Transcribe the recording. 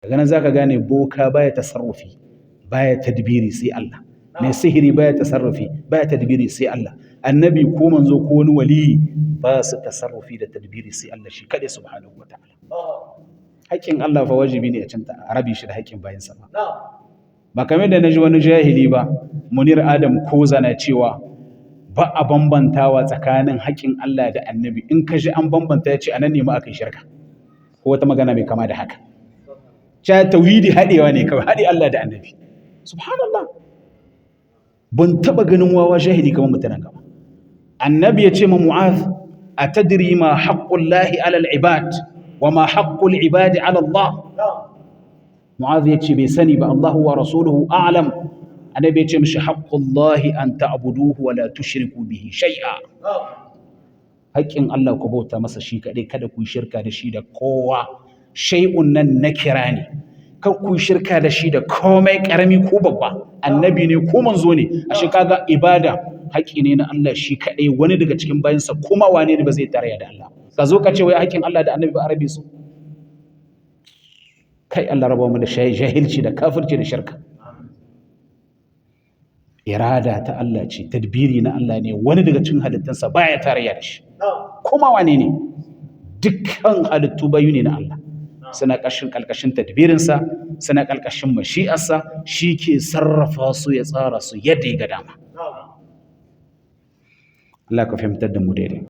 daga nan zaka gane boka baya tasarrufi baya tadbiri sai Allah, mai sihiri baya tasarrufi baya tadbiri sai Allah, annabi ko manzo ko wani wali ba su tasarrufi da tadbiri sai Allah shi kadai subhanahu wataala. Haƙƙin Allah fa wajibi ne a cinta a rabi shi da haƙƙin bayansa ba kamar da naji wani jahili ba Munir Adam Koza na cewa ba a bambantawa tsakanin haƙƙin Allah da annabi, in ka ji an bambanta ya ce anan ne ma aka yi shirka ko wata magana mai kama da haka. Cha tauhidi haɗewa ne kawai, haɗe Allah da annabi. Subhanallah, ban taɓa ganin wawa jahili kamar mutanen gaba. Annabi ya ce ma Mu'az, atadri ma haqqullahi alal ibad wa ma haqqul ibadi ala Allah. Mu'az ya ce bai sani ba, Allahu wa rasuluhu a'lam. Annabi ya ce mishi haqqullahi an ta'buduhu wa la tushriku bihi shay'a. Haƙƙin Allah ku bauta masa shi kaɗai, kada ku shirka da shi da kowa. Shay'un nan na kira ne, kan ku shirka da shi da komai ƙarami ko babba, annabi ne ko manzo ne. Ashe kaga ibada haƙƙi ne na Allah shi kaɗai, wani daga cikin bayansa kuma wane ne ba zai tarayya da Allah. Ka zo ka ce wai haƙƙin Allah da annabi ba a rabe su. Kai Allah raba mu da jahilci da kafirci da shirka. Irada ta Allah ce, tadbiri na Allah ne, wani daga cikin halittunsa baya tarayya da shi. Kuma wane ne? Dukkan halittu bayu ne na Allah. Suna ƙarƙashin tadbirinsa, suna ƙarƙashin mashi'arsa, shi ke sarrafa su ya tsara su yadda ya ga dama. Allah ka fahimtar da mu daidai.